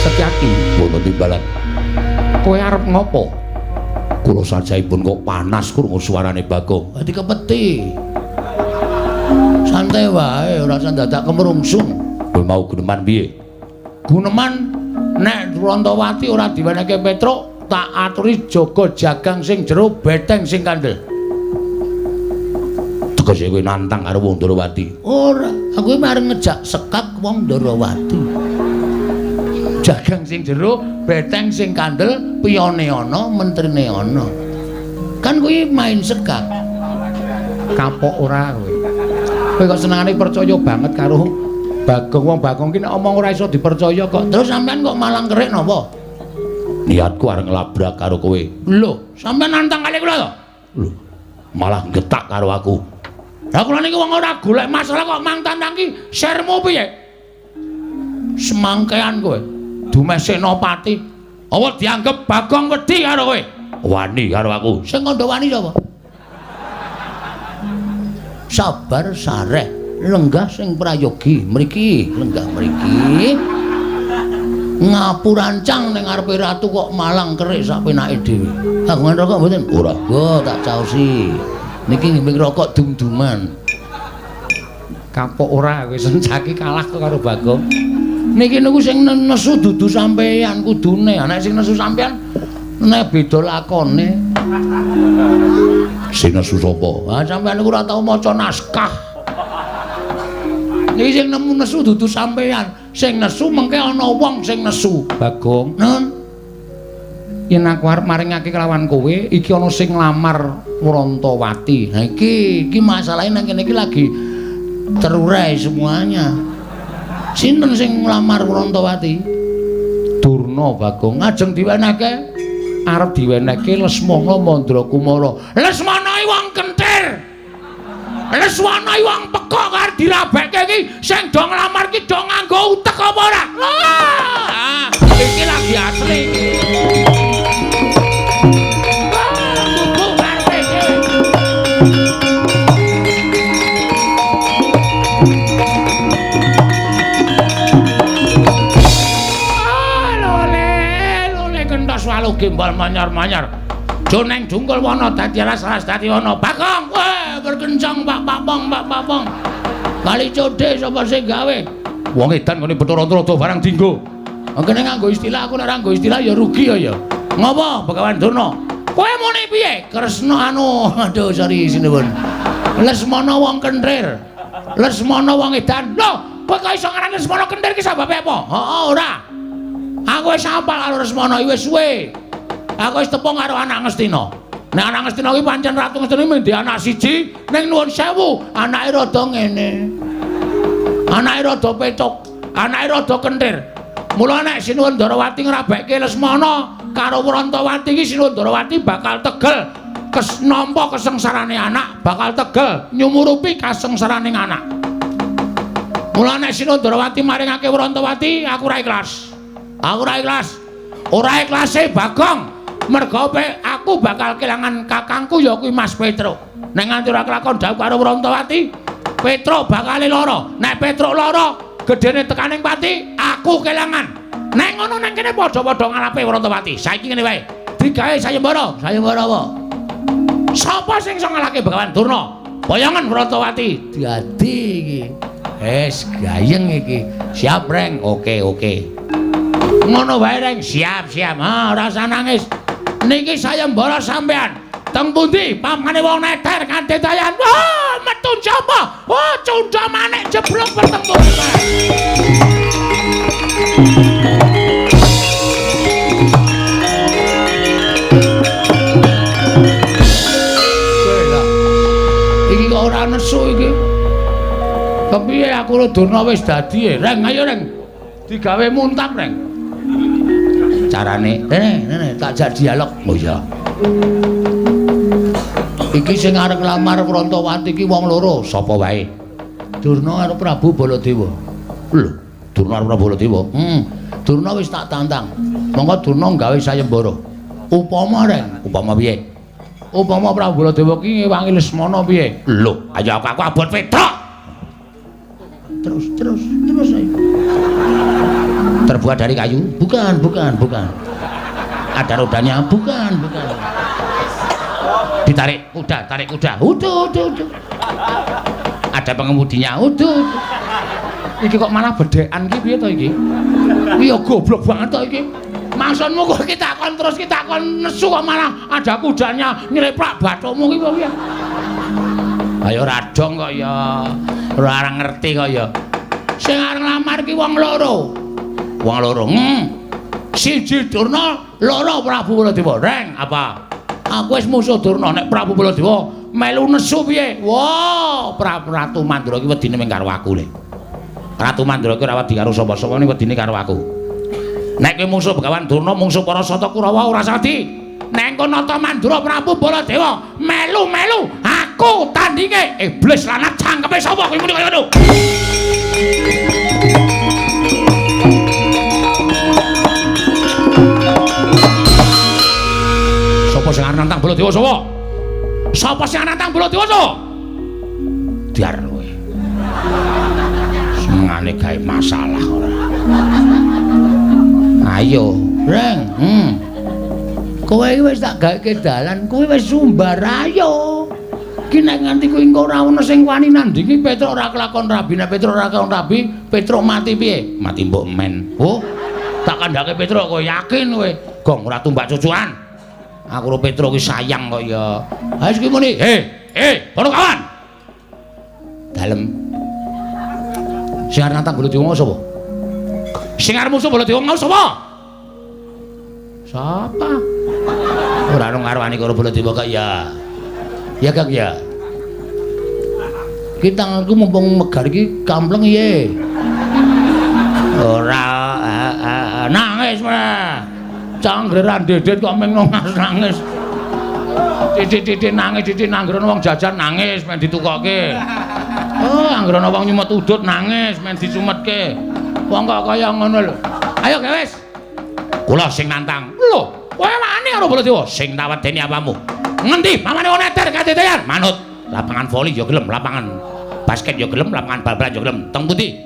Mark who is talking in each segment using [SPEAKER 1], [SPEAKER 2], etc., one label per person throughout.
[SPEAKER 1] Setyaki,
[SPEAKER 2] wonten timbalan.
[SPEAKER 1] kowe arep ngopo?
[SPEAKER 2] Kula sajaipun kok panas krungu suarane Bagong.
[SPEAKER 1] Dadi kepeti. Santai wae, ora usah dadak kemrungsung.
[SPEAKER 2] Kowe mau guneman piye?
[SPEAKER 1] Guneman nek Durantawati ora diwenehke Petruk, tak aturi jaga jagang sing jero, beteng sing kandel.
[SPEAKER 2] Tegese kowe nantang karo wong Durawati.
[SPEAKER 1] Ora, aku mareng ngejak sekak wong Durawati. Jagang sing jero, beteng sing kandel, piyone ana, mentrine ana. Kan kuwi main sekak. Kapok ora kowe. Kowe kok senengane percaya banget karo Bagong. Wong Bagong ki nek omong ora iso dipercaya kok. Terus sampean kok malang kerik napa?
[SPEAKER 2] Niatku arep nglabrak karo kowe.
[SPEAKER 1] Lho, sampean nantang kali kula to?
[SPEAKER 2] Lho, malah getak karo aku.
[SPEAKER 1] Lah kula niki wong ora golek masalah kok mang tantang ki sermu piye? Semangkean kowe. Dumeh Senopati. Apa dianggep Bagong wedi karo kowe?
[SPEAKER 2] Wani karo aku.
[SPEAKER 1] Sing kandha wani sapa? Sabar sareh, lenggah sing prayogi mriki, lenggah mriki. Ngapurancang ning ngarepe ratu kok malang kerik sak penake dhewe. Kagungan rokok mboten?
[SPEAKER 2] Ora.
[SPEAKER 1] Oh, tak caosi. Niki nggih rokok dum-duman. Kapok ora kowe sencaki kalah karo Bagong. Niki niku sing nesu dudu sampeyan kudune. Nek sing nesu sampeyan nek beda lakone.
[SPEAKER 2] Sing nesu sapa?
[SPEAKER 1] Ah sampeyan niku ora tau maca naskah. Niki sing nemu nesu dudu sampeyan. Sing nesu mengke ana wong sing nesu. Bagong. Nun. Yen aku arep maringake kelawan kowe, iki ana sing nglamar Wrantawati. Ha iki masalahe nang kene iki lagi terurai semuanya. Sinten sing nglamar Wrantawati? Durna Bagong. Ajeng diwenehke arep diwenehke Lesmana Mandrakumara. Lesmana iki wong kentir. Lesmana iki wong pekok karo dirabekke iki sing do nglamar iki do nganggo utek apa ora? Ah, iki lagi asli. Walu gimbal manyar-manyar. Joneng dungkul wana dadi alas-alas dadi wana. Bagong, weh berkencang Pak Papong, Pak Papong. Kali codhe sapa sing gawe? Wong edan ngene Bathara Rada barang dinggo. Kene nganggo istilah aku nek ora nganggo istilah ya rugi ya. Ngopo Begawan Durna? Kowe muni piye? Kresna anu, aduh sorry sinuwun. Lesmana wong kentir. Lesmana wong edan. Lho, kowe kok iso ngarani Lesmana kentir ki sababe apa? Heeh, ora. Aku wis apal karo Lesmana iki wis suwe. Aku wis tepung karo anak Ngastina. Nek anak Ngastina iki pancen Ratu Ngastina mung duwe anak siji, ning nuwun sewu, anake rada ngene. Anake rada petuk, anake rada kentir. Mula nek Sinuwun Darawati ngrabekke Lesmana karo Wrantawati iki Sinuwun Darawati bakal tegel nampa kesengsarane anak, bakal tegel nyumurupi kasengsaraning anak. Mula nek Sinuwun Darawati maringake Wrantawati, aku ora ikhlas. Aku ora ikhlas. Ora ikhlase Bagong. Mergo aku bakal kelangan kakangku ya kuwi Mas Petruk. Nek nganti ora kelakon dawuh karo Wrantawati, Petruk bakal lara. Nek Petruk lara, gedene tekaning pati, aku kelangan. Nek ngono nang kene padha-padha ngalape Wrantawati. Saiki ngene wae. Digawe sayembara. Sayembara apa? Sapa sing iso ngalahke Begawan Durna? Boyongan Wrantawati. Dadi iki. Gayeng iki. Siap, Reng. Oke. Ngono wae Reng, siap. Ora usah nangis. Niki sayembara sampean. Teng pundi pamane wong neter kanthi dayan. Wah, metu japa. Wah, cundha manik jeblok pertempur. Iki kok ora nesu iki. Kepiye aku lu Durna wis dadi, Reng, ayo Reng. Digawe muntak, Reng. Carane nene tak jak dialog. Oh iya. Iki sing arep nglamar Wrantawati iki wong loro, sapa wae? Durna karo Prabu Baladewa. Lho, Durna karo Prabu Baladewa. Durna wis tak tantang. Monggo Durna gawe sayembara. Upama Reng, upama piye? Upama Prabu Baladewa ki ngewangi Lesmana piye? Lho, ayo aku abot Petruk. Terus ayo. Terbuat dari kayu? Bukan. Ada rodanya? Bukan. Ditarik kuda. Udah. Ada pengemudinya? Udah. Iki kok malah bedekan iki piye to iki? Iya goblok banget to iki. Maksudmu kok kita kon nesu kok malah ada kudanya nyleprak bathumu iki piye? Ayo radong kok ya. Ora ngerti kok ya. Sing arep nglamar ki wong loro. Siji Durna, loro Prabu Baladewa. Reng, apa? Aku wis musuh Durna nek Prabu Baladewa melu nesu piye? Wah, Ratu Mandura ki wedine mung karo aku le. Ratu Mandura ki ora wedi karo sapa-sapa ning wedine karo aku. Nek kowe musuh Begawan Durna, musuh para Sata Kurawa ora sadi. Nek kono Nata Mandura Prabu Baladewa melu aku tandinge iblis lanat cangkepe sapa kowe muni kaya ngono. Sapa sing arep nantang Baladewa sapa? Sapa sing arep nantang Baladewa sapa? Diar kowe. Semane gawe masalah ora. Ayo, Reng. Kowe wis tak gaweke dalan, kowe wis sumbar ayo. Ki nek nganti kowe engko ora ana sing wani nandingi Petruk ora kelakon rabi, nek Petruk ora kelakon rabi, Petruk mati piye? Mati mbok men. Oh, tak kandhake Petruk kowe yakin kowe? Gong ora tumbak cucukan. Aku karo Petruk ki sayang kok ya. Ha iki muni, kono kawan. Dalem. Sing arep nantang Baladewa mau sapa? Sing arep musuh Baladewa mau sapa? Sapa? Ora ono ngarwani karo Baladewa kok ya. Ya Kang ya. Ki tanganku mumpung megar iki kampleng ye. Ora nangis mah. Canggeran dedet kok meng nangis. Titik nangis, titik nanggrono wong jajan nangis men ditukokke. Oh, anggrono wong nyumet udut nangis men dicumetke. Wong kok kaya ngono lho. Ayo wis. Kula sing nantang. Lho, kowe wani karo Baladewa sing tawedeni apamu? Ngendi? Mamane wong neter katetean. Manut. Lapangan voli ya gelem, lapangan basket ya gelem, lapangan bal-balan ya gelem. Teng pundi?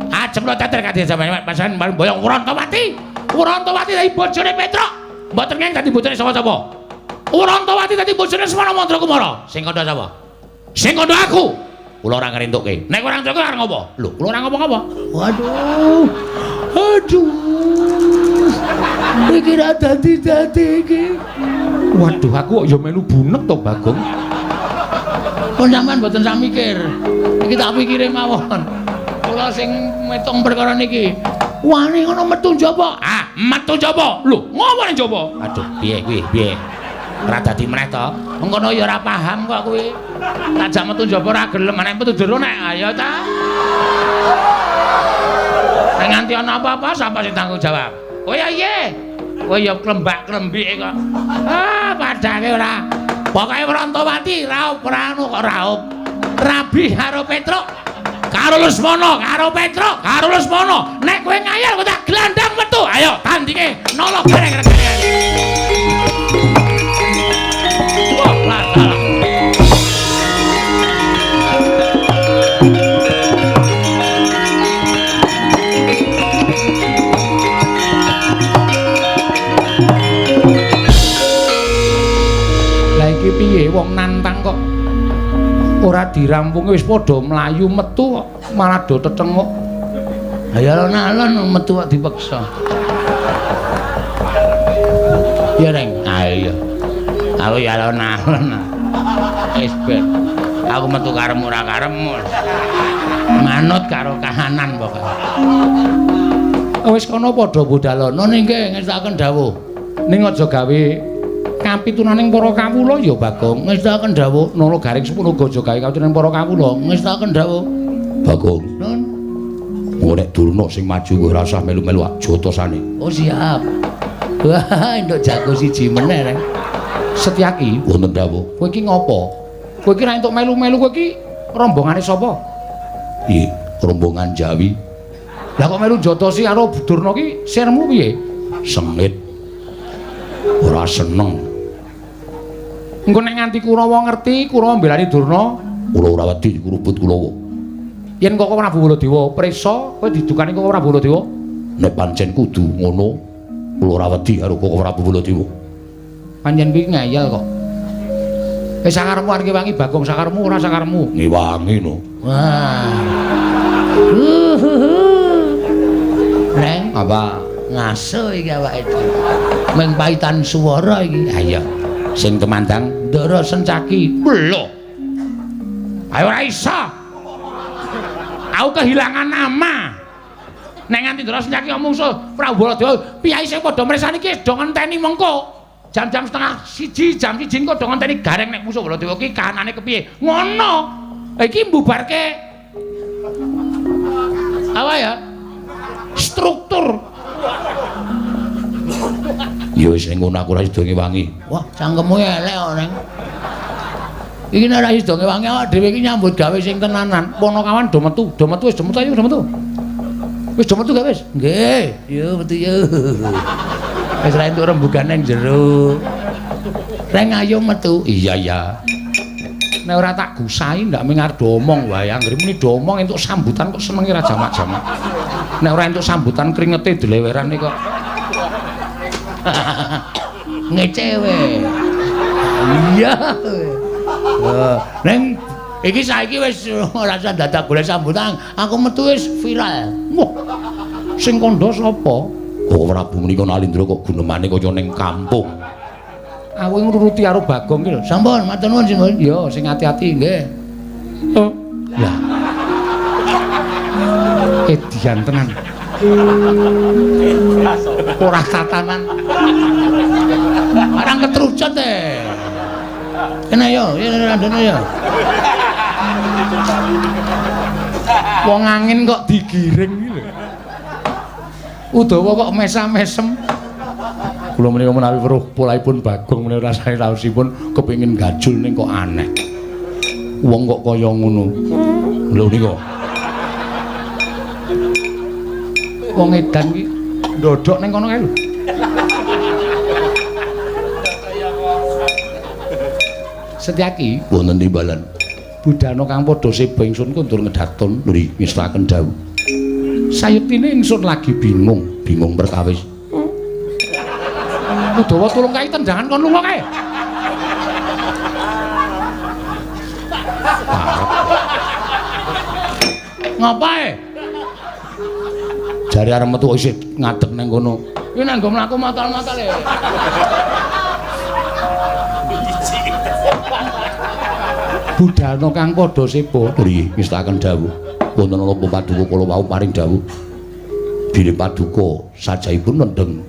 [SPEAKER 1] Ajeng lo teter katetean sampeyan pasan bareng boyong Urantawati. Urantawati dadi bojone Petruk. Mboten ngene dadi bojone sapa-sapa. Urantawati dadi bojone Semana Mandra Kumara. Sing kandha sapa? Sing kandha aku. Kula ora ngrentukke. Nek ora ngrentukke arep ngopo? Lho, kula ora ngapa-ngapa. Waduh. Iki ra dadi iki. Waduh, aku kok ya melu bunek to, Bagong. Kok sampean mboten sak mikir. Iki tak pikire mawon. Kula sing metung perkara niki. Wani ngono metu njaba. Ah, metu njaba. Lho, ngopo ning njaba? Aduh, piye kuwi? Piye? Ora dadi meneh to. Mengkono ya ora paham kok kuwi. Tajak metu njaba ora gelem, nek metu jero nek ayo ta. Nek nganti ana apa-apa sapa sing tanggung jawab? Oh ya iye. Kowe ya klembak-klembike kok. Ah, padake ora. Pokoke Urantawati raup anu kok raup. Rabi karo Petruk. Karo Lesmana, karo Petruk, karo Lesmana. Nek kowe ngayal kok tak glandang metu. Ayo tandinge nolok gareng-gareng. Wah, masalah. Iki piye wong nantang kok ora dirampungi wis padha mlayu metu kok malah do tetenguk. Ya alon-alon metu kok dipeksa. Ya Reng, ayo. Aku ya alon-alon. Wis ben. Aku metu karemu ora karemu. Manut karo kahanan pokoke. Wis kono padha budalono ningke ngestaken dawuh. Ning aja gawe kapitunaning para kawula ya Bagong ngestaken dawuh nala garing sepunaga aja gawe kapitunaning para kawula ngestaken dawuh Bagong nun nek Durna sing maju kowe ora usah melu-melu jotosane. Oh siap. Wah entuk jago siji meneh Reng. Setyaki wonten dawuh kowe iki ngopo? Kowe iki ra entuk melu-melu kowe iki rombongane sapa? Iya rombongan Jawi. Lah kok melu jotosi karo Durna ki sirmu piye? Sengit. Ora seneng. Engko nek nganti Kurawa ngerti, Kurawa mbelani Durna, kula ora wedi kurubut Kurawa. Yen kok Prabu Baladewa prisa, kowe didukani kok Prabu Baladewa?
[SPEAKER 2] nek pancen kudu ngono kula ora wedi karo Koko Prabu Baladewa.
[SPEAKER 1] Pancen kuwi ngeyel kok. Sakarmu arep wangi Bagong, sakarmu ora sakarmu.
[SPEAKER 2] Ngewangi no.
[SPEAKER 1] Wah. Neng
[SPEAKER 2] Apa
[SPEAKER 1] ngaso iki awake iki. Meng paitan swara iki. Ayo. Sing temandang Ndara Sencaki.
[SPEAKER 2] lho?
[SPEAKER 1] Ayo ora iso. Aku kehilangan nama. Nek nganti Ndara Sencaki omong so Prabu Baladewa, piyai sing padha mresani iki do ngenteni mengko. Jam-jam setengah 1, jam 1 engko do ngenteni gareng nek musuh Baladewa iki kahanane kepiye. Ngono. Iki mbubarke apa ya? Struktur.
[SPEAKER 2] Ya wis ngono aku ora sida ngewangi.
[SPEAKER 1] Wah, cangkemmu elek kok, Neng. Iki nek ora sida ngewangi awak dhewe iki nyambut gawe sing tenanan. Ponokawan do metu wis do metu ayo do metu. Wis do metu gak wis? Nggih, yo metu yo. Wis ra entuk rembugan ning jero. Reng ayo metu.
[SPEAKER 2] Iya ya.
[SPEAKER 1] Nek ora tak gusahi ndak mengar do omong wae. Anggere muni do omong entuk sambutan kok senenge ra jamak-jamak. Nek ora entuk sambutan kringete dileweran kok. Ngecewe. Iya. Neng iki saiki wis ora usah dadak golek sambutan. Aku metu wis viral. Wah. Sing kandha sapa?
[SPEAKER 2] Koko Prabu menika Nalindra kok gunemane kaya ning kampung.
[SPEAKER 1] Aku ngruruti karo Bagong iki lho. Sampun, matur nuwun Simbon. Ya, sing ati-ati nggih. Oh. Lah. Edian tenan. Ora tatanan. Barang ketrucut kena yo, randene yo. Wong angin kok digiring iki lho. Udawa kok mesam-mesem. Kula menika menawi weruh polaipun Bagong menika rasane raosipun kepengin gajul ning kok aneh. Wong kok kaya ngono. Lho nika. Wong edan iki ndodok ning kono kae lho. Setyaki
[SPEAKER 2] Wonten timbalan.
[SPEAKER 1] budana kang padha seba ingsun kundur ngedaton
[SPEAKER 2] Nggih, ngestaken dawuh.
[SPEAKER 1] Sayetine ingsun lagi bingung perkawis. Udawa tulung kae tendangan kon lunga kae. Ngapae?
[SPEAKER 2] Jare arep metu isih ngadeg nang kono.
[SPEAKER 1] Iki nang nggo mlaku matal-matal ya. Budana kang padha seba.
[SPEAKER 2] Nggih, ngestaken dawuh. Wonten napa paduka kula wau paring dawuh. Bilih paduka sajaipun nendheng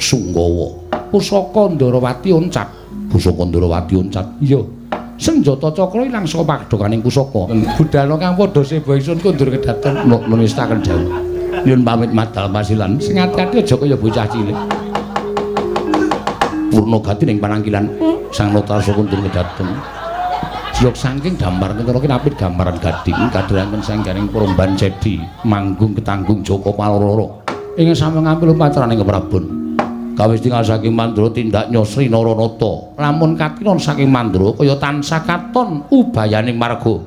[SPEAKER 2] Sunggawa.
[SPEAKER 1] Pusaka Ndarawati oncat.
[SPEAKER 2] Pusaka Ndarawati oncat.
[SPEAKER 1] Iya. Senjata cakra ilang saka padokaning pusaka. Budana kang padha seba ingsun kundur kedaton
[SPEAKER 2] ngestaken dawuh. Nyun pamit madal pasilan.
[SPEAKER 1] sing ati-ati aja kaya bocah cilik.
[SPEAKER 2] Purna gati ning panangkilan Sang Notarsa kundur kedaton. Jog saking dampar kentara kinapit gambaran gading kadheranken sanggaring Promban Cedi manggung ketanggung Joko Paloro. Ing sami ngampil patraning keprabon. Kawis tinggal saking Mandura tindak nyosri Naranata. Lamun katinon saking Mandura kaya tansah katon ubayaning marga.